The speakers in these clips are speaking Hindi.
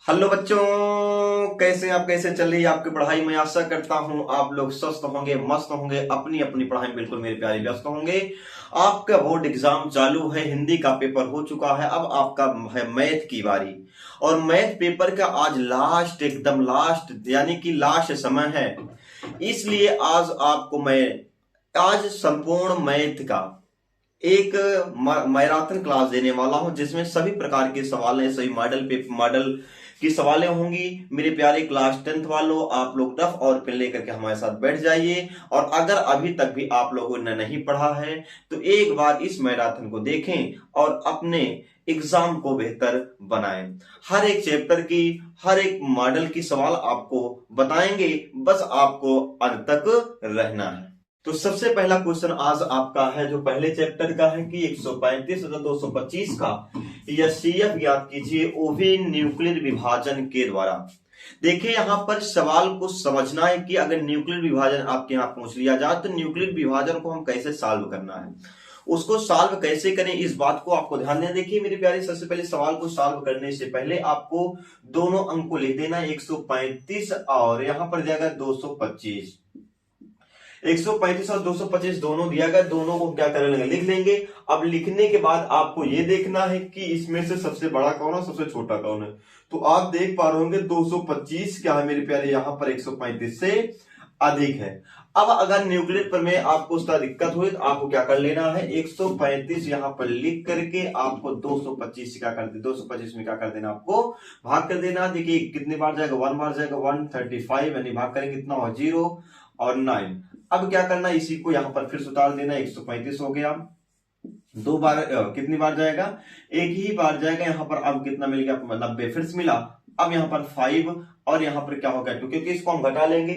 हेलो बच्चों, कैसे हैं आप? कैसे चल रही है आपकी पढ़ाई? मैं आशा करता हूं आप लोग स्वस्थ होंगे, मस्त होंगे, अपनी अपनी पढ़ाई में बिल्कुल मेरे प्यारे व्यस्त होंगे। आपका बोर्ड एग्जाम चालू है, हिंदी का पेपर हो चुका है, अब आपका है मैथ की बारी। और मैथ पेपर का आज लास्ट, एकदम लास्ट यानी कि लास्ट समय है। इसलिए आज आपको मैं आज संपूर्ण मैथ का एक मैराथन क्लास देने वाला हूं, जिसमें सभी प्रकार के सवाल हैं, सभी मॉडल की सवालें होंगी। मेरे प्यारे क्लास 10th वालों, आप लोग रफ और पेन लेकर के हमारे साथ बैठ जाइए। और अगर अभी तक भी आप लोगों ने नहीं पढ़ा है तो एक बार इस मैराथन को देखें और अपने एग्जाम को बेहतर बनाएं। हर एक चैप्टर की, हर एक मॉडल की सवाल आपको बताएंगे, बस आपको अंत तक रहना है। तो सबसे पहला क्वेश्चन आज आपका है, जो पहले चैप्टर का है कि 135 और 225 का एचसीएफ ज्ञात कीजिए, वो भी न्यूक्लियर विभाजन के द्वारा। देखिए यहां पर सवाल को समझना है कि अगर न्यूक्लियर विभाजन आपके यहां पूछ लिया जाए तो न्यूक्लियर विभाजन को हम कैसे सॉल्व करना है, उसको सॉल्व कैसे करें, इस बात को आपको ध्यान देना। देखिए मेरे प्यारे, सबसे पहले सवाल को सॉल्व करने से पहले आपको दोनों अंक को लिख देना है, 135 और यहां पर जाएगा 225। 135 और 225 दोनों दिया गया, दोनों को क्या करेंगे, लिख लेंगे। अब लिखने के बाद आपको यह देखना है कि इसमें से सबसे बड़ा कौन है, सबसे छोटा कौन है। तो आप देख पा रहे होंगे 225 क्या है मेरे प्यारे, यहां पर 135 से अधिक है। अब अगर न्यूक्लियर पर में आपको उसका दिक्कत हुई तो आपको क्या कर लेना है, 135 यहां पर लिख करके आपको 225 क्या कर दे, 225 में क्या कर देना, आपको भाग कर देना। देखिए कितने बार जाएगा, 1 बार जाएगा, 135 यानी भाग करेंगे कितना हो, 0 और 9। अब क्या करना, इसी को यहां पर फिर से उतार देना, 135 हो गया। दो बार कितनी बार जाएगा, एक ही बार जाएगा। यहां पर अब कितना मिल गया, 90 फिर से मिला। अब यहां पर 5 और यहां पर क्या होगा 2, क्योंकि इसको हम घटा लेंगे।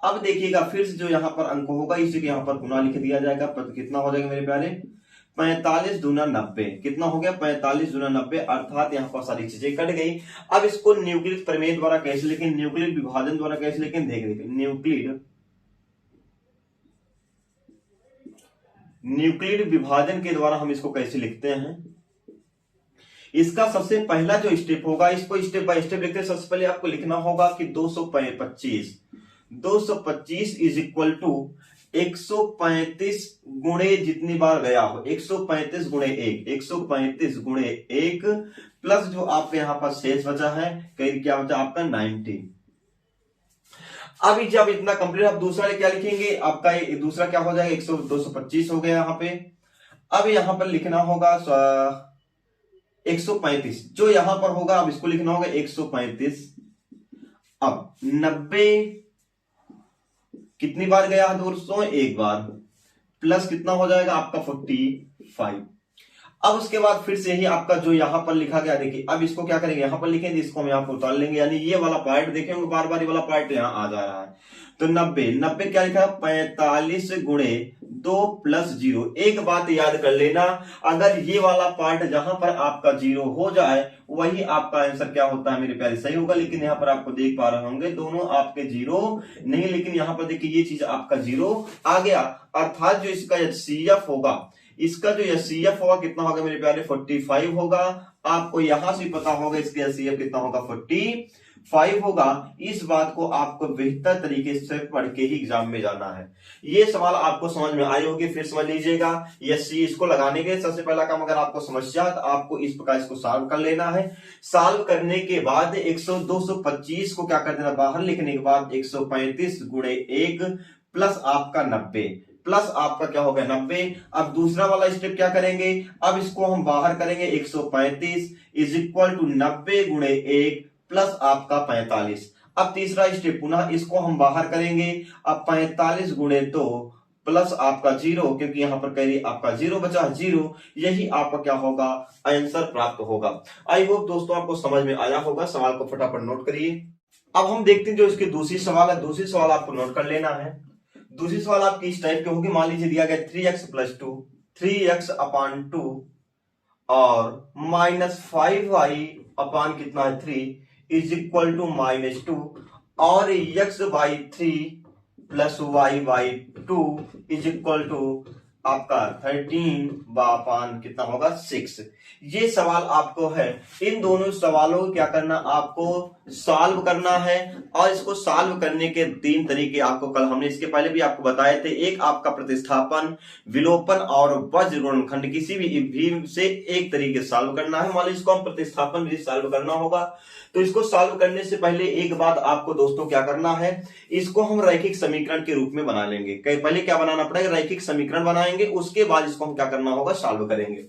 अब देखिएगा फिर से जो यहां पर अंक होगा इसी को यहां पर गुना लिख दिया जाएगा। कितना हो जाएगा मेरे प्यारे, 45 दूना 90। कितना हो गया, 45 दूना 90, अर्थात यहां पर सारी चीजें कट गई। अब इसको न्यूक्लियर प्रमेय द्वारा कैसे लिखें, न्यूक्लियर विभाजन द्वारा कैसे लिखें, देख न्यूक्लियर विभाजन के द्वारा हम इसको कैसे लिखते हैं। इसका सबसे पहला जो स्टेप होगा, इसको स्टेप बाय स्टेप लिखते हैं। सबसे पहले आपको लिखना होगा कि 225 इज इक्वल टू 135 गुणे जितनी बार गया हो, 135 गुणे 1, 135 गुणे 1 प्लस जो आपके यहां पर शेष बचा है, कहीं क्या बचा आपका 90। अभी जब इतना कंप्लीट, अब दूसरा क्या लिखेंगे, आपका दूसरा क्या हो जाएगा, 225 हो गया यहां पे। अब यहां पर लिखना होगा 135, जो यहां पर होगा अब इसको लिखना होगा 135। अब 90 कितनी बार गया दोस्तों, एक बार, प्लस कितना हो जाएगा आपका 45। अब उसके बाद फिर से ही आपका जो यहां पर लिखा गया, देखिए अब इसको क्या करेंगे, यहां पर लिखेंगे, इसको हम यहां पर उतार लेंगे, यानी ये वाला पार्ट देखेंगे बार बार, ये वाला पार्ट यहां आ जा रहा है। तो 90 क्या लिखा है, 45 गुणे 2 प्लस 0। एक बात याद कर लेना, अगर ये वाला पार्ट जहां पर आपका 0 हो जाए वही आपका आंसर क्या होता है मेरे प्यारे, सही होगा। लेकिन यहां पर आपको देख पा रहे होंगे दोनों आपके 0 नहीं, लेकिन यहां पर देखिए ये चीज आपका 0 आ गया, अर्थात जो इसका एचसीएफ होगा, इसका जो एचसीएफ होगा कितना होगा मेरे प्यारे, 45 होगा। आपको यहां से पता होगा इसका एचसीएफ कितना होगा, 45 होगा। इस बात को आपको बेहतर तरीके से पढ़ के ही एग्जाम में जाना है। ये सवाल आपको समझ में आए होंगे, फिर समझ लीजिएगा। एचसी इसको लगाने के सबसे पहला काम, अगर आपको समस्या तो आपको इस प्रकार इसको सॉल्व कर लेना है। सॉल्व करने के बाद 225 को क्या कर देना, बाहर लिखने के बाद 135 गुणे 1 प्लस आपका 90 प्लस आपका क्या हो गया 90। अब दूसरा वाला स्टेप क्या करेंगे, अब इसको हम बाहर करेंगे, 135 इज इक्वल टू 90 गुणे 1 प्लस आपका 45। अब तीसरा स्टेप पुनः इसको हम बाहर करेंगे, अब 45 गुणे 2 प्लस आपका 0, क्योंकि यहां पर कह आपका 0 बचा, 0, यही आपका क्या होगा, आंसर प्राप्त होगा। आई होप दोस्तों आपको समझ में आया होगा। सवाल को फटाफट नोट करिए। अब हम देखते हैं जो इसकी दूसरी सवाल है, दूसरी सवाल आपको नोट कर लेना है। दूसरी सवाल आपकी इस टाइप की होगी, मान लीजिए दिया गया 3x प्लस 2, 3x अपान 2 और माइनस 5y अपान कितना है 3 इज इक्वल टू -2 और x by 3 plus y by 2 is equal to आपका 13 कितना होगा 6। ये सवाल आपको है, इन दोनों सवालों को क्या करना, आपको सॉल्व करना है। और इसको सॉल्व करने के 3 तरीके आपको कल हमने इसके पहले भी आपको बताए थे। एक आपका प्रतिस्थापन, विलोपन और वज्र गुणनखंड, किसी भी से एक तरीके सॉल्व करना है। मान लीजिए इसको हम प्रतिस्थापन विधि सॉल्व करना होगा, तो इसको सॉल्व करने से पहले एक बात आपको दोस्तों क्या करना है, इसको हम रैखिक समीकरण के रूप में बना लेंगे। पहले क्या बनाना पड़ेगा, रैखिक समीकरण बनाएंगे, उसके बाद इसको हम क्या करना होगा, सॉल्व करेंगे।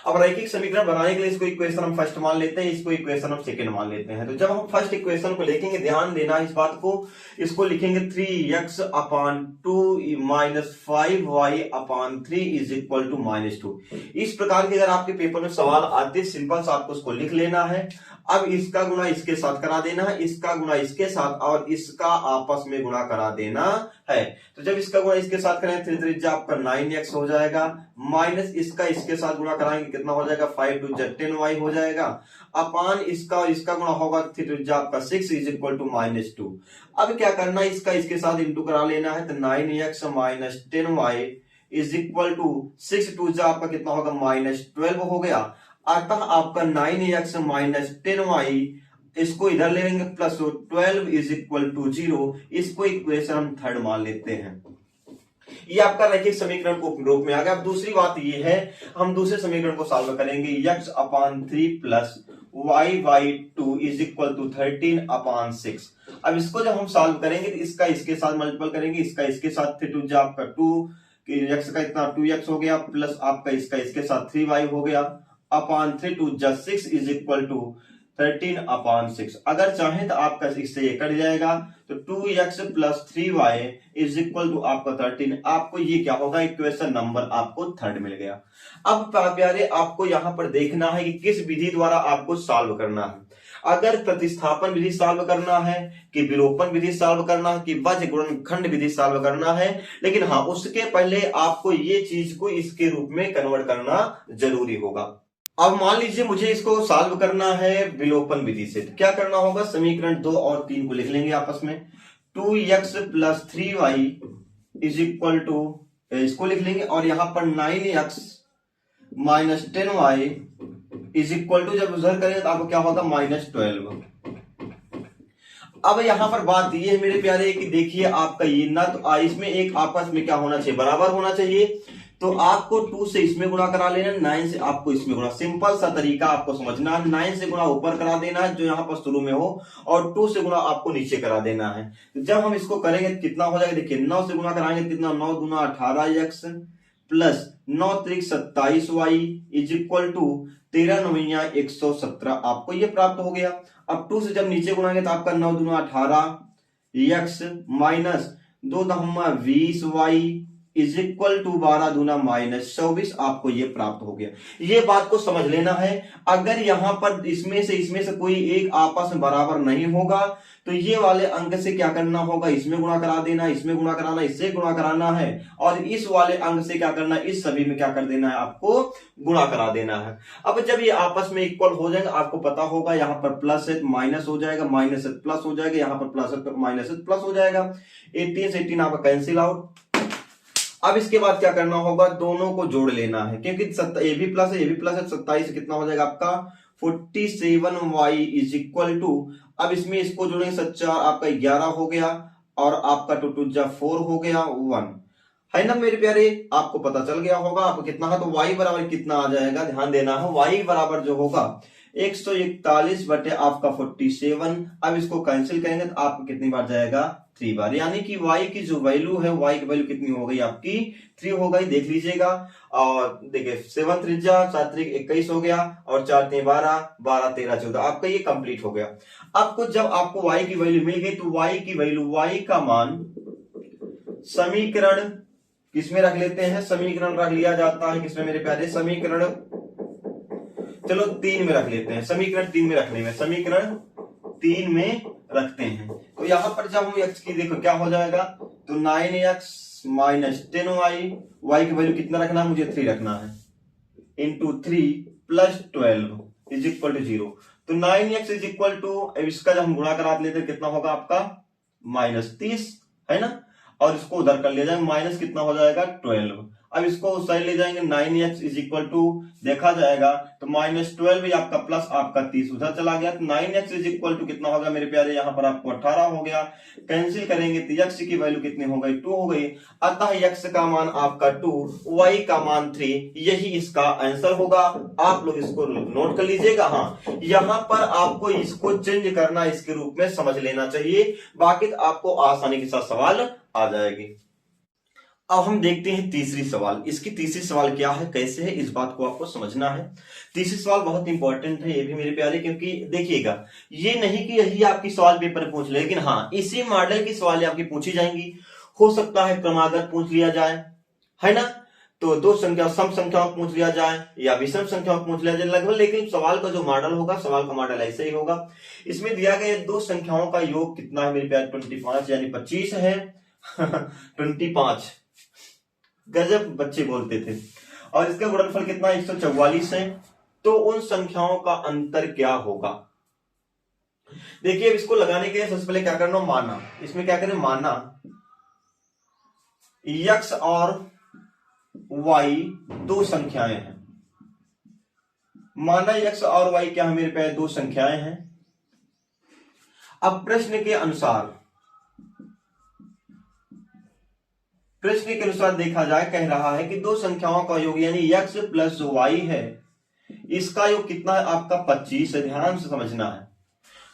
अब रैखिक समीकरण बनाने के लिए इसको इक्वेशन हम फर्स्ट मान लेते हैं, इसको इक्वेशन हम सेकंड मान लेते हैं। तो जब हम फर्स्ट इक्वेशन को लिखेंगे, ध्यान देना इस बात को, इसको लिखेंगे 3x upon 2 minus 5y upon 3 is equal to -2। इस प्रकार के अगर आपके पेपर में सवाल आते, सिंपल सा आपको उसको लिख लेना है। अब इसका गुणा इसके साथ करा देना है, इसका गुणा इसके साथ, और इसका आपस में गुणा करा देना है। तो जब इसका गुणा इसके साथ करें, 3 त्रिज्या आपका 9x हो जाएगा, माइनस इसका इसके साथ गुणा कराएंगे, कितना हो जाएगा, 5 2 10y हो जाएगा, अपान इसका और इसका गुणा होगा, 3 त्रिज्या आपका 6 इज इक्वल टू -2। अब क्या करना है, इसका इसके साथ इंटू करा लेना है, तो 9x minus 10y is equal to 6 2 आपका कितना होगा, -12 हो गया। अतः आपका 9x माइनस 10y, इसको इधर ले लेंगे, प्लस 12 इज इक्वल टू 0। इसको इक्वेशन हम थर्ड मान लेते हैं। ये आपका रैखिक समीकरण को रूप में आ गया। अब दूसरी बात ये है, हम दूसरे समीकरण को सॉल्व करेंगे, x upon 3 plus y by 2 is equal to 13 upon 6। अब इसको जब हम सॉल्व करेंगे, तो इसका इसके साथ मल्टीपल करेंगे, इसका इसके साथ, 3 2 आपका 2, x का इतना 2x हो गया, प्लस आपका इसका इसके साथ 3y हो गया, अपान 3 2 6 इज इक्वल टू 13 अपान 6। अगर चाहें तो आपका इससे ये कट जाएगा, तो 2x plus 3y is equal to आपका 13। आपको ये क्या होगा, इक्वेशन नंबर आपको थर्ड मिल गया। अब प्यारे आपको यहां पर देखना है कि किस विधि द्वारा आपको सॉल्व करना है। अगर प्रतिस्थापन विधि सॉल्व करना है, कि विलोपन विधि सॉल्व करना है, कि वज्र गुणनखंड विधि सॉल्व करना है, लेकिन हाँ, उसके पहले आपको ये चीज को इसके रूप में कन्वर्ट करना जरूरी होगा। अब मान लीजिए मुझे इसको सॉल्व करना है विलोपन विधि से, तो क्या करना होगा, समीकरण 2 और 3 को लिख लेंगे आपस में। 2x plus 3y is equal to, इसको लिख लेंगे, और यहां पर 9x minus 10y is equal to, जब उधर करें तो आपको क्या होगा, -12। अब यहां पर बात ये है मेरे प्यारे कि देखिए आपका ये ना, तो इसमें एक आपस में क्या होना चाहिए, बराबर होना चाहिए। तो आपको 2 से इसमें गुणा करा लेना, 9 से आपको इसमें गुणा, सिंपल सा तरीका आपको समझना है। 9 से गुणा ऊपर करा देना है जो यहाँ पर शुरू में हो, और 2 से गुणा आपको नीचे करा देना है। तो जब हम इसको करेंगे कितना हो जाएगा, देखिए 9 से गुणा कराएंगे कितना, 9 दूना 18x प्लस 9 त्रिक 27y इज इक्वल टू 13 9 117। आपको ये प्राप्त हो गया। अब 2 से जब नीचे गुणाएंगे तो आपका 9 दूना 18x माइनस 2 दहमा 20y इज इक्वल टू 12 दूना -24। आपको ये प्राप्त हो गया। ये बात को समझ लेना है, अगर यहां पर इसमें से कोई एक आपस में बराबर नहीं होगा, तो ये वाले अंक से क्या करना होगा, इसमें गुणा करा देना, इसमें गुणा कराना, इससे गुणा कराना है, और इस वाले अंक से क्या करना है, इस सभी में क्या कर देना है, आपको गुणा करा देना है। अब जब ये आपस में इक्वल हो जाएगा, आपको पता होगा यहाँ पर प्लस है माइनस हो जाएगा, माइनस है प्लस हो जाएगा, यहाँ पर प्लस है माइनस है प्लस हो जाएगा, 18 से 18 आपका कैंसिल आउट। अब इसके बाद क्या करना होगा, दोनों को जोड़ लेना है, क्योंकि ये भी प्लस है, ये भी प्लस है, 27 से कितना हो जाएगा आपका 47y इज इक्वल टू, अब इसमें इसको जोड़ेंगे 7 आपका 11 हो गया, और आपका 2 2 4 हो गया 1, है ना मेरे प्यारे। आपको पता चल गया होगा आपको कितना है, तो y बराबर कितना आ जाएगा, ध्यान देना है, y बराबर जो होगा 141 बटे आपका 47। अब इसको कैंसिल करेंगे तो आपको कितनी बार जाएगा, 3 बार, यानी कि y की जो वैल्यू है, y की वैल्यू कितनी हो गई आपकी, 3 हो गई, देख लीजिएगा। और देखिए 7 त्रिज्या 7 त्रिक 21 हो गया, और 4 3 12 12 13 14, आपका ये कंप्लीट हो गया। आपको जब आपको y की वैल्यू मिल गई, तो y की वैल्यू, y का मान समीकरण किसमें रख लेते हैं, समीकरण रख लिया जाता है किसमें मेरे प्यारे, समीकरण चलो 3 में रख लेते हैं, समीकरण 3 में रखने में, समीकरण 3 में रखते हैं। तो यहां पर जब हम x की देखो क्या हो जाएगा, तो 9x माइनस 10y, y की वैल्यू कितना रखना है, मुझे 3 रखना है, into 3 plus 12 is equal to 0। तो 9x इज इक्वल टू, इसका जब हम गुणा करा लेते हैं कितना होगा आपका -30, है ना, और इसको उधर कर लिया जाए, माइनस कितना हो जाएगा 12। अब इसको उस साइड ले जाएंगे, 9x इज इक्वल टू देखा जाएगा तो -12 ही आपका प्लस आपका 30 उधर चला गया, तो 9x इज इक्वल टू कितना होगा मेरे प्यारे, यहाँ पर आपको 18 हो गया। कैंसिल करेंगे तो x की वैल्यू कितनी हो गई, 2 हो गई। अतः x का मान आपका 2, y का मान 3, यही इसका आंसर होगा। आप लोग इसको नोट कर लीजिएगा। हाँ, यहां पर आपको इसको चेंज करना, इसके रूप में समझ लेना चाहिए, बाकी आपको आसानी के साथ सवाल आ जाएगी। अब हम देखते हैं तीसरी सवाल। इसकी तीसरी सवाल क्या है, कैसे है, इस बात को आपको समझना है। तीसरी सवाल बहुत इंपॉर्टेंट है ये भी मेरे प्यारे, क्योंकि देखिएगा ये नहीं कि यही आपकी सवाल पेपर में पूछ ले, लेकिन हाँ इसी मॉडल की सवाल आपकी पूछी जाएंगी। हो सकता है क्रमागत पूछ लिया जाए, है ना, तो दो संख्या सम संख्याओं पूछ लिया जाए या विषम संख्याओं पूछ लिया जाए लगभग, लेकिन सवाल का जो मॉडल होगा, सवाल का मॉडल ऐसे ही होगा। इसमें दिया गया दो संख्याओं का योग कितना है मेरे प्यारे, 25 यानी 25 है 25 गजब बच्चे बोलते थे, और इसका गुणनफल कितना 144 है। तो उन संख्याओं का अंतर क्या होगा। देखिए अब इसको लगाने के लिए सबसे पहले क्या करना, माना, इसमें क्या करें, माना x और y दो संख्याएं हैं। माना x और y क्या है मेरे पास, दो संख्याएं हैं। अब प्रश्न के अनुसार देखा जाए, कह रहा है कि दो संख्याओं का योग यानी x प्लस y है, इसका योग कितना है आपका 25 है। ध्यान से समझना है,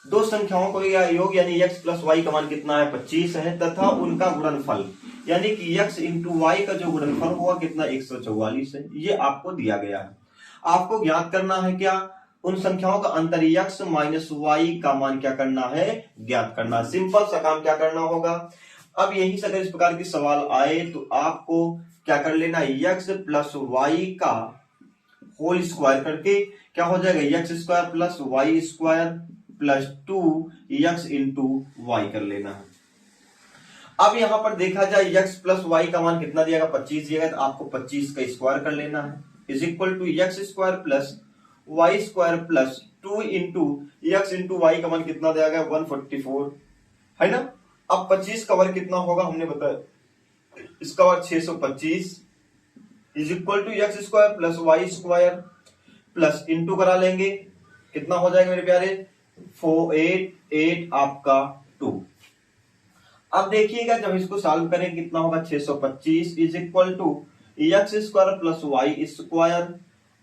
दो संख्याओं का योग यानी x प्लस y का मान कितना है 25 है, तथा उनका गुणनफल यानी कि x इंटू वाई का जो गुणनफल हुआ कितना 144 है। ये आपको दिया गया है। आपको ज्ञात करना है क्या, उन संख्याओं का अंतर x माइनस वाई का मान क्या करना है, ज्ञात करना। सिंपल सा काम क्या करना होगा। अब यही से अगर इस प्रकार की सवाल आए तो आपको क्या कर लेना, x प्लस वाई का होल स्क्वायर करके क्या हो जाएगा, x square plus y square plus 2x into y कर लेना है। अब यहां पर देखा जाए x प्लस वाई का मान कितना दिया गया, 25 दिया गया, तो आपको 25 का स्क्वायर कर लेना है, is equal to x square plus y square plus 2 into x into y का मान कितना दिया गया 144, है ना। अब 25 का वर्ग कितना होगा, हमने बताया इसका वर्ग 625 is equal to x square plus y square plus into करा लेंगे, कितना हो जाएगा मेरे प्यारे 488 आपका 2। अब देखिएगा जब इसको सॉल्व करें कितना होगा 625 is equal to x square plus y square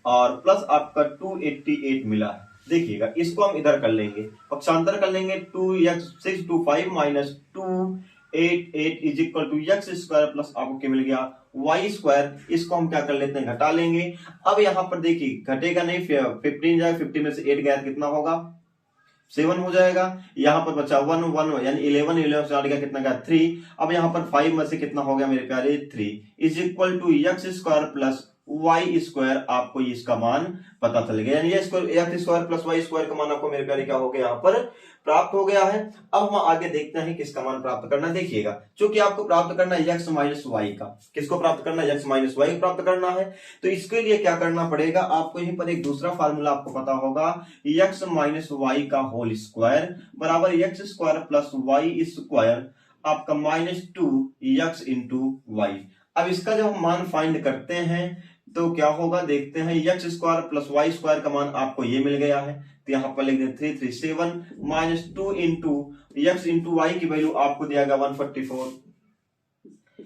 और प्लस आपका 288 मिला है। देखिएगा इसको हम इधर कर लेंगे, पक्षांतर कर लेंगे, 2x 625 minus 288 is equal to x square plus आपको क्या मिल गया वाई स्क्वायर। इसको हम क्या कर लेते हैं, घटा लेंगे। अब यहां पर देखिए घटेगा नहीं, 15 जाएगा, 50 में से 8 गया कितना होगा 7 हो जाएगा। यहां पर बचा 1 1 यानी 11 से गया कितना गया 3। अब यहां पर 5 में से कितना हो गया मेरे प्यारे 3 is equal to x square plus y square. आपको इसका मान पता चल गया, यानी x square plus y square का मान आपको मेरे प्यारे क्या हो गया यहाँ पर प्राप्त हो गया है। अब हम आगे देखते हैं किसका मान प्राप्त करना। देखिएगा चूंकि आपको प्राप्त करना है एक्स माइनस वाई का, किसको प्राप्त करना है एक्स माइनस वाई प्राप्त करना है, तो इसके लिए क्या करना पड़ेगा आपको, यहीं पर एक दूसरा फार्मूला आपको पता होगा, एक्स माइनस वाई का होल स्क्वायर बराबर x square plus y square आपका -2 एक्स इंटू वाई। अब इसका जब हम मान फाइंड करते हैं तो क्या होगा देखते हैं, x square plus y square का मान आपको ये मिल गया है, तो यहां पर लिख दें 337 minus 2 into x into y की वैल्यू आपको दिया गया 144,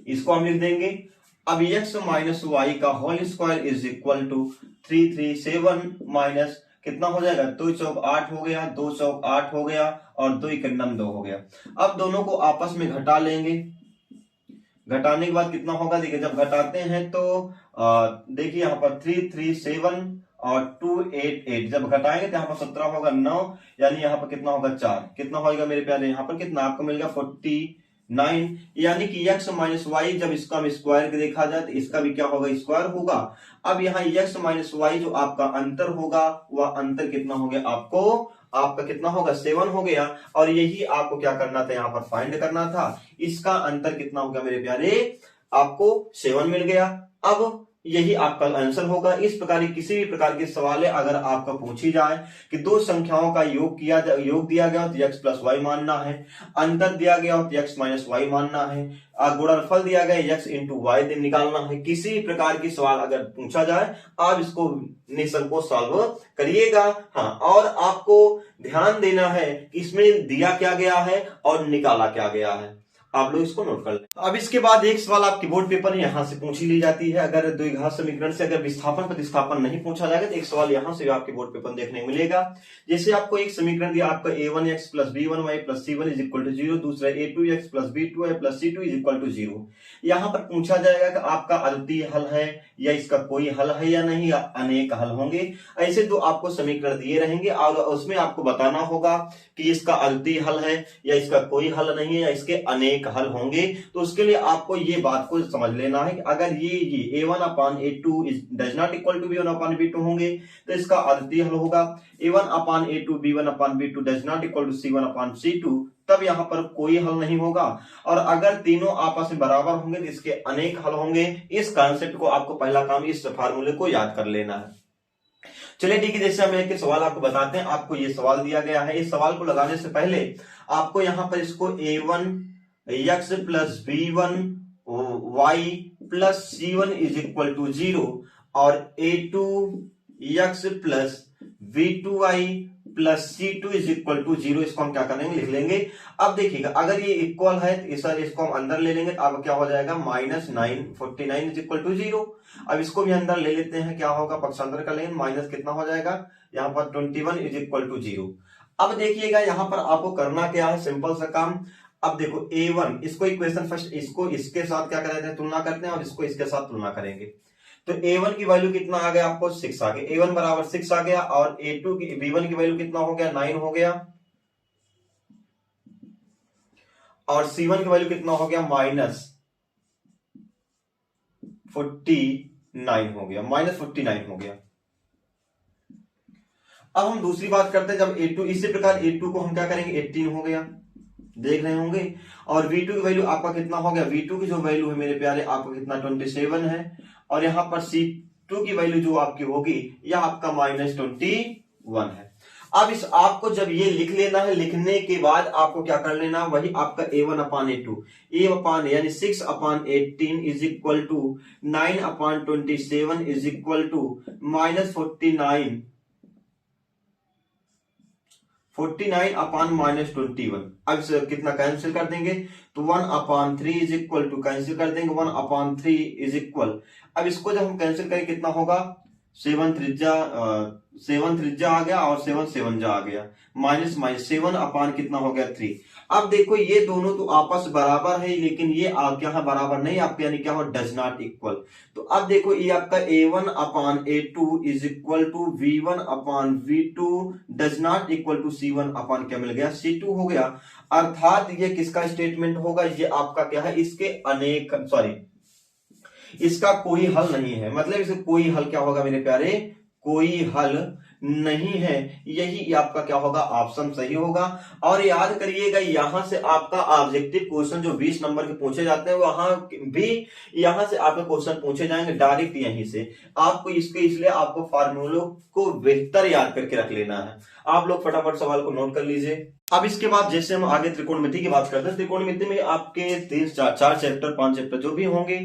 इसको हम लिख देंगे। अब एक्स माइनस वाई का whole square is equal to 337 minus कितना हो जाएगा 2 चौक 8 हो गया, 2 चौक 8 हो गया और 2 1 9 2 हो गया। अब दोनों को आपस में घटा लेंगे, घटाने के बाद कितना होगा देखिए, जब घटाते हैं तो देखिए यहाँ पर 337 और 288 जब घटाएंगे तो यहाँ पर 17 होगा 9, यानी यहाँ पर कितना होगा 4, कितना होगा मेरे प्यारे यहाँ पर कितना आपको मिल गया 49, यानी कि x माइनस वाई जब इसका हम स्क्वायर देखा जाए तो इसका भी क्या होगा स्क्वायर होगा। अब यहाँ x माइनस वाई जो आपका अंतर होगा वह अंतर कितना हो गया आपका कितना होगा 7 हो गया, और यही आपको क्या करना था यहाँ पर फाइंड करना था। इसका अंतर कितना हो गया मेरे प्यारे आपको 7 मिल गया। अब यही आपका आंसर होगा। इस प्रकार की किसी भी प्रकार के सवाल है अगर आपका पूछी जाए कि दो संख्याओं का योग दिया गया तो x प्लस वाई मानना है, अंतर दिया गया हो तो x माइनस वाई मानना है, गुणनफल दिया गया x इंटू वाई निकालना है, किसी भी प्रकार की सवाल अगर पूछा जाए आप इसको निसंकोच सॉल्व करिएगा। हाँ, और आपको ध्यान देना है कि इसमें दिया क्या गया है और निकाला क्या गया है, आप लोग इसको नोट कर लें। अब इसके बाद एक सवाल आपकी बोर्ड पेपर में यहां से पूछी ली जाती है। अगर द्विघात समीकरण से अगर विस्थापन प्रतिस्थापन नहीं पूछा जाएगा तो एक सवाल यहां से आपके बोर्ड पेपर देखने को मिलेगा। जैसे आपको एक समीकरण दिया आपका a1x plus b1y plus c1 is equal to 0, दूसरा a2x plus b2y plus c2 is equal to 0। यहां पर पूछा जाएगा कि आपका अद्वितीय हल है या इसका कोई हल है या नहीं, या अनेक हल होंगे। ऐसे दो आपको समीकरण दिए रहेंगे और उसमें आपको बताना होगा कि इसका अद्वितीय हल है या इसका कोई हल नहीं है या इसके अनेक हल होंगे। तो उसके लिए आपको ये बात को समझ लेना है कि अगर ये a1 upon a2 does not equal to b1 upon b2 होंगे तो इसका अद्वितीय हल होगा a1 upon a2 b1 upon b2 does not equal to c1 upon c2, तब यहां पर कोई हल नहीं होगा। और अगर तीनों आपस में बराबर होंगे तो इसके अनेक हल होंगे। इस कॉन्सेप्ट को आपको पहला काम इस फार्मूले को याद कर लेना है। चलिए ठीक है, जैसे हम एक सवाल आपको बताते हैं। आपको ये सवाल दिया गया है, इस सवाल को लगाने से पहले आपको यहां पर इसको a1 x plus b1 y plus c1 is equal to 0 और a2 x plus b2y plus c2 is equal to 0, इसको हम क्या करेंगे लिख लेंगे। अब देखिएगा अगर ये इक्वल है तो इसको हम अंदर ले लेंगे तो अब क्या हो जाएगा माइनस 49 इज इक्वल टू 0। अब इसको भी अंदर ले लेते हैं, क्या होगा पक्षांतर कर लेंगे, माइनस कितना हो जाएगा यहाँ पर 21 इज इक्वल टू 0। अब देखिएगा यहाँ पर आपको करना क्या है, सिंपल सा काम। अब देखो a1 इसको इक्वेशन फर्स्ट इसको इसके साथ क्या करते हैं तुलना करते हैं और इसको इसके साथ तुलना करेंगे। तो a1 की वैल्यू कितना आ गया आपको 6 आ गया, a1 बराबर 6 आ गया और a2 की b1 की वैल्यू कितना हो गया 9 हो गया और c1 की वैल्यू कितना हो गया माइनस 49 हो गया, माइनस 49 हो गया। अब हम दूसरी बात करते हैं, जब a2 इसी प्रकार a2 को हम क्या करेंगे 18 हो गया, देख रहे होंगे, और v2 की वैल्यू आपका कितना हो गया, v2 की जो वैल्यू है मेरे प्यारे आपका कितना 27 है और यहां पर c2 की वैल्यू जो आपकी होगी यह आपका माइनस 21 है। अब इस आपको जब ये लिख लेना है, लिखने के बाद आपको क्या कर लेना, वही आपका a1 upon a2 a upon यानी 6 upon 18 is equal to 9 upon 27 is equal to minus 49 upon minus 21। अब कितना कैंसिल कर देंगे तो 1 upon 3 is equal to cancel कर देंगे 1 अपान 3 इज इक्वल। अब इसको जब हम कैंसिल करें कितना होगा 7 त्रिज्या आ गया और 7 7 जा आ गया, माइनस 7 अपान कितना हो गया 3। अब देखो ये दोनों तो आपस बराबर है लेकिन ये क्या बराबर नहीं आपके, यानी क्या हो डज नॉट इक्वल। तो अब देखो ये आपका a1 upon a2 is equal to v1 upon v2 does not equal to c1 upon क्या मिल गया c2 हो गया। अर्थात ये किसका स्टेटमेंट होगा, ये आपका क्या है इसके अनेक इसका कोई हल नहीं है, मतलब इसका कोई हल क्या होगा मेरे प्यारे, कोई हल नहीं है। यही आपका क्या होगा ऑप्शन सही होगा। और याद करिएगा यहां से आपका ऑब्जेक्टिव क्वेश्चन जो 20 नंबर के पूछे जाते हैं वहां भी यहां से आपके क्वेश्चन पूछे जाएंगे डायरेक्ट यहीं से। आपको इसलिए आपको फार्मूलों को बेहतर याद करके रख लेना है। आप लोग फटाफट सवाल को नोट कर लीजिए। अब इसके बाद जैसे हम आगे त्रिकोणमिति की बात करते हैं, त्रिकोणमिति में आपके 4 चैप्टर 5 चैप्टर जो भी होंगे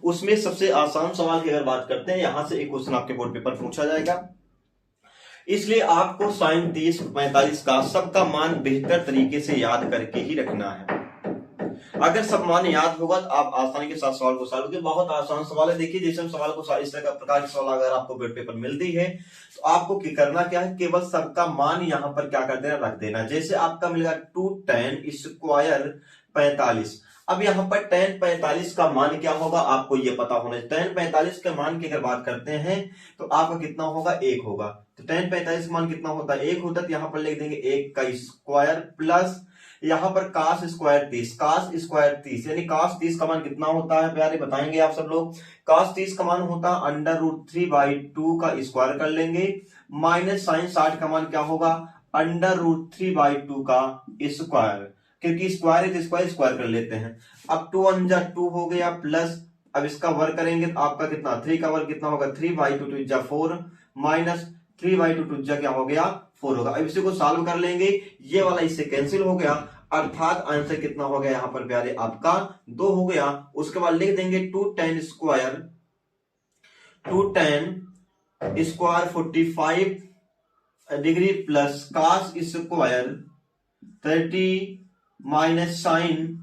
उसमें सबसे आसान सवाल की अगर बात करते हैं, यहां से एक क्वेश्चन आपके बोर्ड पेपर पूछा जाएगा। इसलिए आपको साइन 30 45 का सबका मान बेहतर तरीके से याद करके ही रखना है। अगर सब मान याद होगा तो आप आसानी के साथ सवाल को सॉल्व करेंगे। बहुत आसान सवाल है। देखिए जैसे हम सवाल को इस तरह प्रकार के सवाल अगर आपको बोर्ड पेपर मिलती है तो आपको करना क्या है, केवल सबका मान यहाँ पर क्या कर देना रख देना। जैसे आपका मिलेगा 2 tan स्क्वायर 45। अब यहाँ पर tan 45 का मान क्या होगा आपको ये पता होना चाहिए। tan 45 के मान की अगर बात करते हैं तो आपका कितना होगा 1 होगा। तो tan 45 का मान कितना होता है 1 होता है, तो यहाँ पर लिख देंगे 1 का स्क्वायर प्लस यहाँ पर cos स्क्वायर 30 यानी cos 30 का मान कितना होता है प्यारे बताएंगे आप सब लोग। cos 30 का मान होता है √3/2 का स्क्वायर कर लेंगे, माइनस sin 60 का मान क्या होगा √3/2 का स्क्वायर, क्योंकि स्क्वायर है तो स्क्वायर कर लेते हैं। अब 2 1 जा 2 हो गया प्लस अब इसका वर्ग करेंगे तो आपका कितना 3 का वर्ग कितना होगा 3/2 टू जा 4 माइनस 3/2 टू जा क्या हो गया 4 होगा। अब इसी को सॉल्व कर लेंगे, ये वाला इससे कैंसिल हो गया, अर्थात आंसर कितना हो गया यहाँ पर प्यारे आपका 2 हो गया। उसके बाद लिख देंगे 2 tan square 45 degree plus cos square 30 minus sine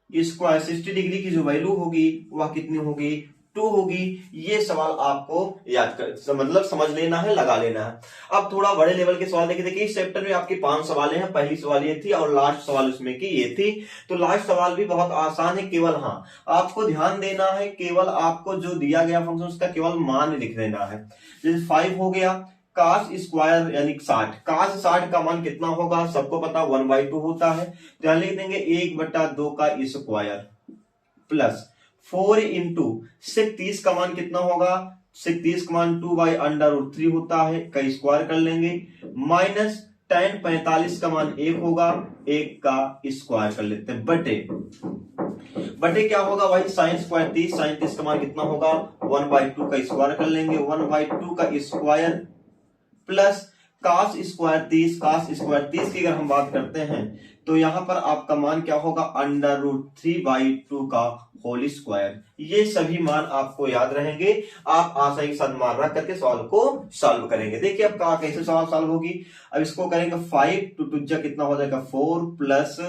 square 60 degree की जो वैल्यू होगी वह कितनी होगी 2 होगी। ये सवाल आपको याद कर मतलब समझ लेना है, लगा लेना है। अब थोड़ा बड़े लेवल के सवाल देखिए इस चैप्टर में आपकी 5 सवालें हैं, पहली सवाल ये थी और लास्ट सवाल उसमें की ये थी। तो लास्ट सवाल भी बहुत आसान है, केवल हाँ आपको ध्यान देना है, केवल आपको जो दिया गया फंक्शन उसका केवल मान लिख देना है। जैसे 5 हो गया cos स्क्वायर यानी 60, cos 60 का मान कितना होगा सबको पता 1/2 होता है, तो यहां लिख देंगे 1/2 का स्क्वायर प्लस 4 इंटू सेक 30 का मान कितना होगा, सेक 30 का मान 2/√3 होता है, का स्क्वायर कर लेंगे, माइनस tan 45 का मान 1 होगा, 1 का स्क्वायर कर लेते हैं, बटे क्या होगा भाई साइन स्क्वायर 30, साइन 30 का मान कितना होगा 1/2 का स्क्वायर कर लेंगे, 1/2 का स्क्वायर प्लस cos स्क्वायर 30 की अगर हम बात करते हैं तो यहां पर आपका मान क्या होगा √3/2 का होल स्क्वायर। ये सभी मान आपको याद रहेंगे, आप आसानी के साथ मान रख करके सवाल को सॉल्व करेंगे। देखिए अब कहा कैसे सवाल सॉल्व होगी। अब इसको करेंगे 5 टू 2 जा कितना हो जाएगा 4 प्लस,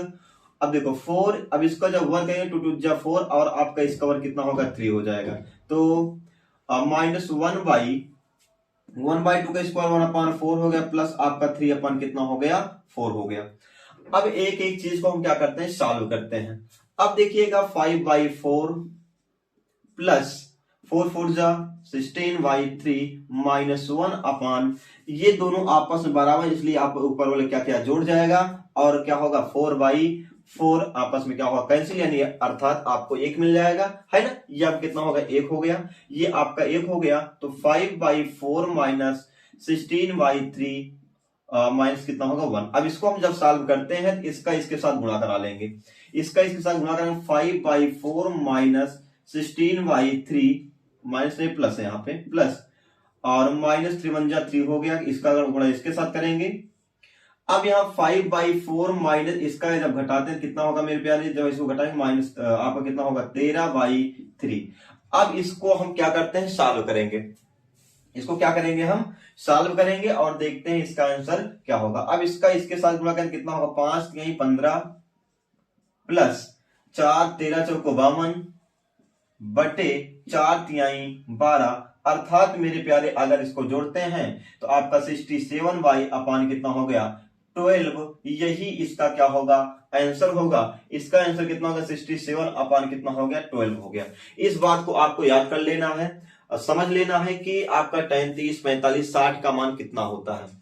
अब देखो 4, अब इसका जब वर्ग करेंगे 2 2 जा 4 और आपका इसका वर्ग कितना होगा 3 हो जाएगा, तो माइनस 1/2 का स्क्वायर 1/4 हो गया प्लस आपका 3 कितना हो गया 4 हो गया। अब एक एक चीज को हम क्या करते हैं सॉल्व करते हैं। अब देखिएगा 5/4 प्लस 4 जा 16/3 माइनस 1 ये दोनों आपस में बराबर, इसलिए आप ऊपर वाले क्या क्या जोड़ जाएगा और क्या होगा 4/4 आपस में क्या होगा कैंसिल, यानी अर्थात आपको 1 मिल जाएगा, है ना। ये अब कितना होगा 1 हो गया, ये आपका 1 हो गया, तो 5/4 माइनस 16/3 माइनस कितना होगा 1। अब इसको हम जब सॉल्व करते हैं इसका इसके साथ गुणा करा लेंगे, इसका इसके साथ गुणा करेंगे 5/4 माइनस 16/3 माइनस नहीं प्लस है यहाँ पे प्लस, और माइनस 3 1 जा 3 हो गया, इसका अगर गुणा इसके साथ करेंगे। अब यहाँ 5/4 माइनस इसका जब घटाते हैं कितना होगा मेरे प्यारे, जब इसको घटाएंगे माइनस आपका कितना होगा 13/3। अब इसको हम क्या करते हैं सॉल्व करेंगे, इसको क्या करेंगे हम सॉल्व करेंगे और देखते हैं इसका आंसर क्या होगा। अब इसका इसके साथ गुणा करें कितना होगा 5 3 15 प्लस 4 13 चौको 52 बटे 4 3 12, अर्थात मेरे प्यारे अगर इसको जोड़ते हैं तो आपका 67/, कितना हो गया 12, यही इसका क्या होगा आंसर होगा। इसका आंसर कितना होगा 67 कितना हो गया 12 हो गया। इस बात को आपको याद कर लेना है, समझ लेना है कि आपका tan 30 45 60 का मान कितना होता है।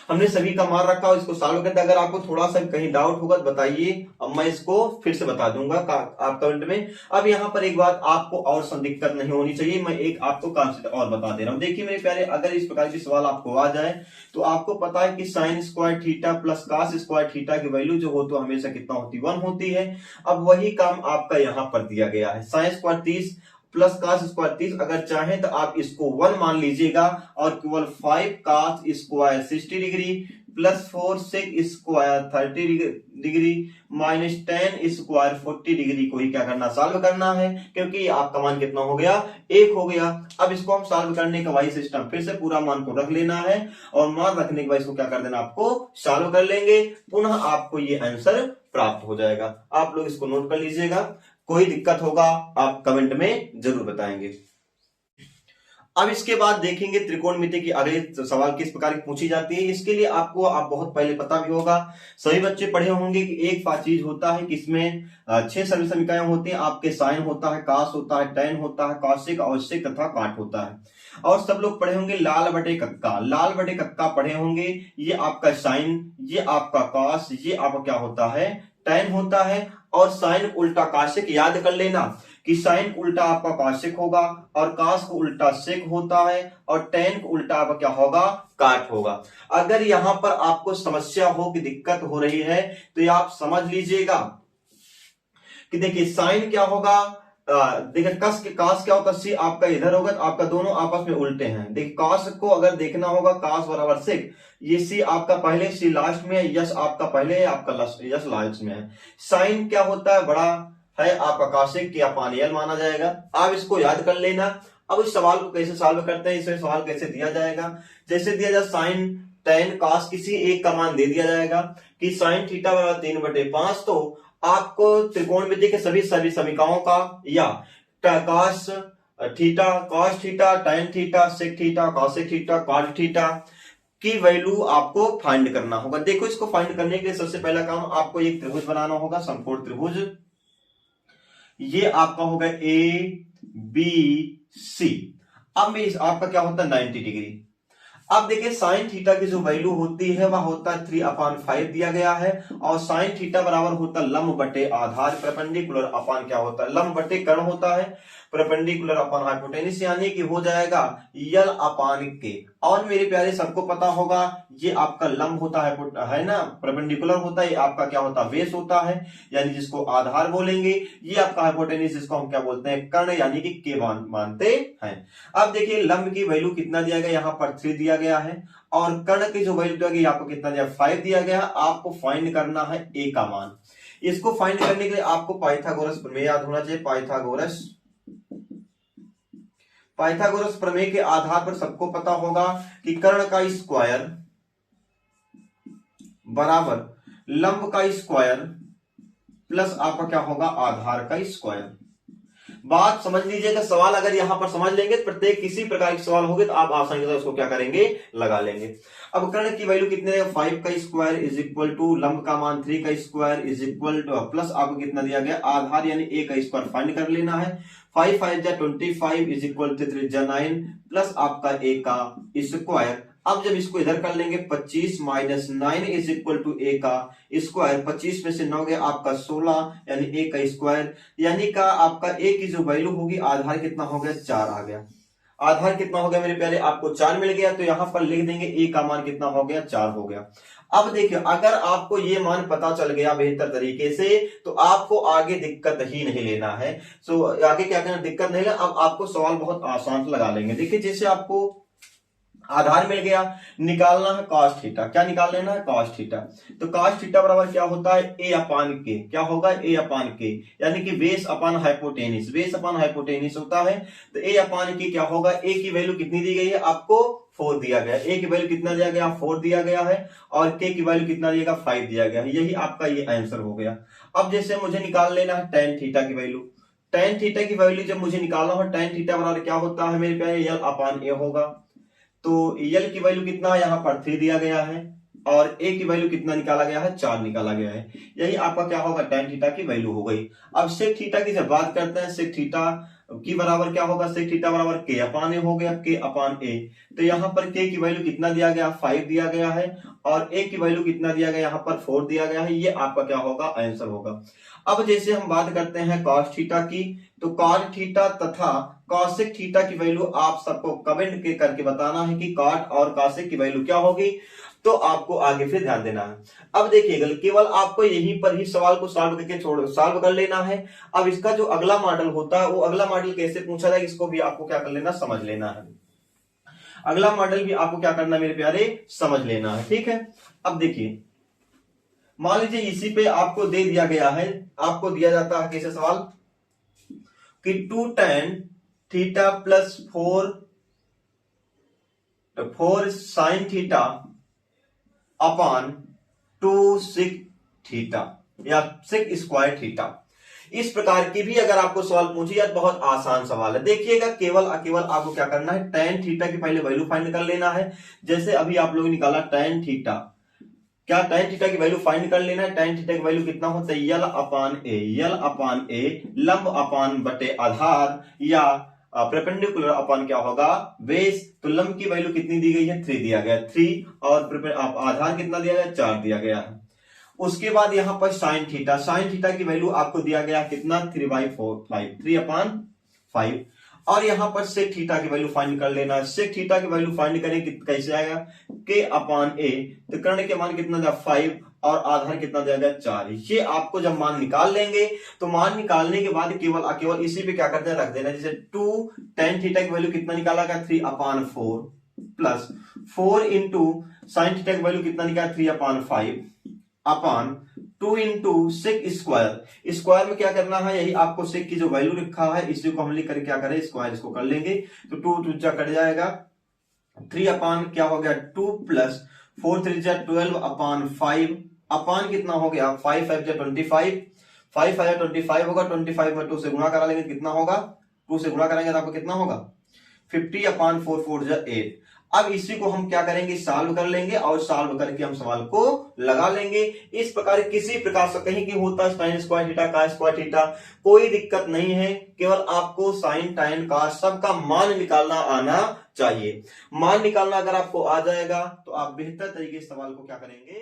हमने सभी का मान रखा, इसको सॉल्व करते। अगर आपको थोड़ा सा कहीं डाउट होगा तो बताइए, अब मैं इसको फिर से बता दूंगा आप कमेंट में। अब यहाँ पर एक बात आपको और दिक्कत नहीं होनी चाहिए, मैं एक आपको कॉन्सेप्ट और बता दे रहा हूँ। देखिए मेरे प्यारे, अगर इस प्रकार की सवाल आपको आ जाए तो आपको पता है कि sine square theta plus cos square theta की वैल्यू जो हो तो हमेशा कितना होती 1 होती है। अब वही काम आपका यहाँ पर दिया गया है, sine square 30 plus cos square 30, अगर चाहें तो आप इसको 1 मान लीजिएगा और केवल 5 cos square 60 degree plus 4 sec square 30 degree minus tan square 40 degree को ही क्या करना सॉल्व करना है, क्योंकि आपका मान कितना हो गया 1 हो गया। अब इसको हम सॉल्व करने का वही सिस्टम, फिर से पूरा मान को रख लेना है और मान रखने के बाद इसको क्या कर देना आपको सॉल्व कर लेंगे, पुनः आपको ये आंसर प्राप्त हो जाएगा। आप लोग इसको नोट कर लीजिएगा, कोई दिक्कत होगा आप कमेंट में जरूर बताएंगे। अब इसके बाद देखेंगे त्रिकोणमिति की अगले सवाल किस प्रकार की पूछी जाती है। इसके लिए आपको आप बहुत पहले पता भी होगा, सभी बच्चे पढ़े होंगे कि एक चीज होता है कि इसमें 6 सरल समीकरण होते हैं, आपके साइन होता है, कास होता है, टैन होता है, कौशिक औशिक तथा काट होता है। और सब लोग पढ़े होंगे लाल बटे कक्का पढ़े होंगे। ये आपका साइन, ये आपका कॉस, ये आपका क्या होता है टैन होता है। और साइन उल्टा काशिक याद कर लेना कि साइन उल्टा आपका काशिक होगा और कास को उल्टा सेक होता है और टैन को उल्टा आपका क्या होगा काट होगा। अगर यहां पर आपको समस्या हो कि दिक्कत हो रही है तो ये आप समझ लीजिएगा कि देखिए साइन क्या होगा देखिए कास क्या होता है, सी आपका इधर होगा तो आपका दोनों आपस में उल्टे हैं। देखिए कास को अगर देखना होगा कास बराबर सेक, ये सी आपका पहले सी लास्ट में है, यस आपका पहले है, आपका यस लास्ट में है। साइन क्या होता है, बड़ा है आपका कासिक की अपान यल माना जाएगा। आप इसको याद कर लेना। अब इस सवाल को कैसे सॉल्व करते हैं, इसे सवाल कैसे दिया जाएगा, जैसे दिया जाए साइन टेन कास किसी एक का मान दे दिया जाएगा कि साइन थीटा बराबर 3/5, तो आपको त्रिकोणमिति के सभी समीकरणों का या cos theta tan theta sec theta cosec theta cot theta की वैल्यू आपको फाइंड करना होगा। देखो इसको फाइंड करने के लिए सबसे पहला काम आपको एक त्रिभुज बनाना होगा, समकोण त्रिभुज। ये आपका होगा ए बी सी। अब में आपका क्या होता है 90 डिग्री। अब देखिए साइन थीटा की जो वैल्यू होती है वह होता है 3/5 दिया गया है, और साइन थीटा बराबर होता है लंब बटे आधार, परपेंडिकुलर अपान क्या होता है लंब बटे कर्ण होता है, परपेंडिकुलर अपान हाइपोटेनिस, यानी कि हो जाएगा यल अपान के। और मेरे प्यारे सबको पता होगा ये आपका लंब होता है ना, परपेंडिकुलर होता है, ये आपका क्या होता है बेस होता है, यानी जिसको आधार बोलेंगे। ये आपका हाइपोटेनिस जिसको हम क्या बोलते हैं कर्ण, यानी कि के मानते हैं। अब देखिए लंब की वैल्यू कितना दिया गया, यहाँ पर 3 दिया गया है, और कर्ण की जो वैल्यू दिया गया आपको कितना दिया 5 दिया गया। आपको फाइंड करना है ए का मान। इसको फाइंड करने के लिए आपको पाइथागोरस प्रमेय याद होना चाहिए। पाइथागोरस प्रमेय के आधार पर सबको पता होगा कि कर्ण का स्क्वायर बराबर लंब का स्क्वायर प्लस आपका क्या होगा आधार का स्क्वायर। बात समझ लीजिएगा, सवाल अगर यहां पर समझ लेंगे तो प्रत्येक किसी प्रकार के सवाल होंगे तो आप आसानी से उसको क्या करेंगे लगा लेंगे। अब कर्ण की वैल्यू कितने है 5 का स्क्वायर इज इक्वल टू लंब का मान 3 का square is equal two plus आपको कितना दिया गया आधार यानी a का स्क्वायर फाइंड कर लेना है। 5 5 25 इज इक्वल टू 3 9 प्लस आपका a का स्क्वायर। अब जब इसको इधर कर लेंगे 25 minus 9 is equal to a का स्क्वायर, 25 में से 9 गया आपका 16 यानी a का स्क्वायर, यानी का आपका a की जो वैल्यू होगी आधार कितना हो गया 4 आ गया। आधार कितना हो गया मेरे प्यारे आपको 4 मिल गया, तो यहां पर लिख देंगे a का मान कितना हो गया 4 हो गया। अब देखिए अगर आपको ये मान पता चल गया बेहतर तरीके से तो आपको आगे दिक्कत ही नहीं लेना है। सो आगे क्या करना दिक्कत नहीं लेना, अब आपको सवाल बहुत आसान लगा लेंगे। देखिए जैसे आपको आधार मिल गया, निकालना है cos थीटा। क्या निकाल लेना है cos थीटा, तो cos थीटा बराबर क्या होता है a अपान के, क्या होगा a अपान के, यानी कि base upon hypotenuse, base upon hypotenuse होता है। तो a अपान के क्या होगा, a की वैल्यू कितनी दी गई है आपको 4 दिया गया, a की वैल्यू कितना दिया गया 4 दिया गया है, और k की वैल्यू कितना दिया गया 5 दिया गया है। यही आपका ये आंसर हो गया। अब जैसे मुझे निकाल लेना है tan थीटा की वैल्यू, tan थीटा की वैल्यू जब मुझे निकालना हो tan थीटा बराबर क्या होता है मेरे प्यारे यल अपान a होगा। तो यल की वैल्यू कितना है यहाँ पर 3 दिया गया है, और a की वैल्यू कितना निकाला गया है 4 निकाला गया है। यही आपका क्या होगा tan थीटा की वैल्यू हो गई। अब sec थीटा की जब बात करते हैं sec थीटा की बराबर क्या होगा, sec थीटा बराबर k अपान a हो गया, k अपान a। तो यहाँ पर k की वैल्यू कितना दिया गया 5 दिया गया है, और a की वैल्यू कितना दिया गया यहाँ पर 4 दिया गया है। ये आपका क्या होगा आंसर होगा। अब जैसे हम बात करते हैं cos थीटा की, तो cot थीटा तथा cosec थीटा की वैल्यू आप सबको कमेंट के करके बताना है कि cot और cosec की वैल्यू क्या होगी, तो आपको आगे फिर ध्यान देना है। अब देखिएगा केवल आपको यहीं पर ही सवाल को सॉल्व कर लेना है। अब इसका जो अगला मॉडल होता है वो अगला मॉडल कैसे पूछा जाए इसको भी आपको क्या कर लेना समझ लेना है। अगला मॉडल भी आपको क्या करना मेरे प्यारे समझ लेना है, ठीक है। अब देखिए मान लीजिए इसी पे आपको दे दिया गया है, आपको दिया जाता है कैसे सवाल कि 2 tan theta plus 4 sine theta upon 2 sec theta या sec स्क्वायर थीटा। इस प्रकार की भी अगर आपको सवाल पूछे यार बहुत आसान सवाल है। देखिएगा केवल आपको क्या करना है tan थीटा की पहले वैल्यू फाइंड कर लेना है। जैसे अभी आप लोगों ने निकाला tan थीटा, क्या tan थीटा की वैल्यू फाइंड कर लेना है। tan थीटा की वैल्यू कितना होता है यल अपान a लंब अपान बटे आधार या परपेंडिकुलर अपान क्या होगा बेस। तो लंब की वैल्यू कितनी दी गई है 3 दिया गया 3, और आधार कितना दिया गया 4 दिया गया है। उसके बाद यहां पर साइन थीटा की वैल्यू आपको दिया गया कितना 3/5 3/5, और यहां पर सेक थीटा की वैल्यू फाइंड कर लेना है। सेक थीटा की वैल्यू फाइंड करें कैसे आएगा, के अपॉन ए, तो कर्ण के मान कितना था 5 और आधार कितना जाएगा 4। ये आपको जब मान निकाल लेंगे तो मान निकालने के बाद केवल इसी पे क्या करते हैं रख देना। जैसे 2 tan थीटा की वैल्यू कितना निकाला गया 3/4 प्लस 4 इंटू साइन थीटा की वैल्यू कितना निकाला 3/5 upon 2 into sec square. Square में क्या करना है, यही आपको सेक की जो वैल्यू लिखा है इसी को हम लिख कर क्या करें स्क्वायर इसको कर लेंगे। तो 2 जा कट जाएगा 3 अपॉन क्या हो गया 2 प्लस 4 3 जा 12/5 अपॉन कितना हो गया 5 5 जा 25, 5 5 25 होगा, 25 में 2 से गुणा करा लेंगे कितना होगा, 2 से गुणा करेंगे तो आपको कितना होगा 50/4 4 जा 8। अब इसी को हम क्या करेंगे सॉल्व कर लेंगे और सॉल्व करके हम सवाल को लगा लेंगे। इस प्रकार किसी प्रकार से कहीं की होता है साइन स्क्वायर थीटा का स्क्वायर थीटा, कोई दिक्कत नहीं है, केवल आपको साइन टाइन का सबका मान निकालना आना चाहिए। मान निकालना अगर आपको आ जाएगा तो आप बेहतर तरीके से सवाल को क्या करेंगे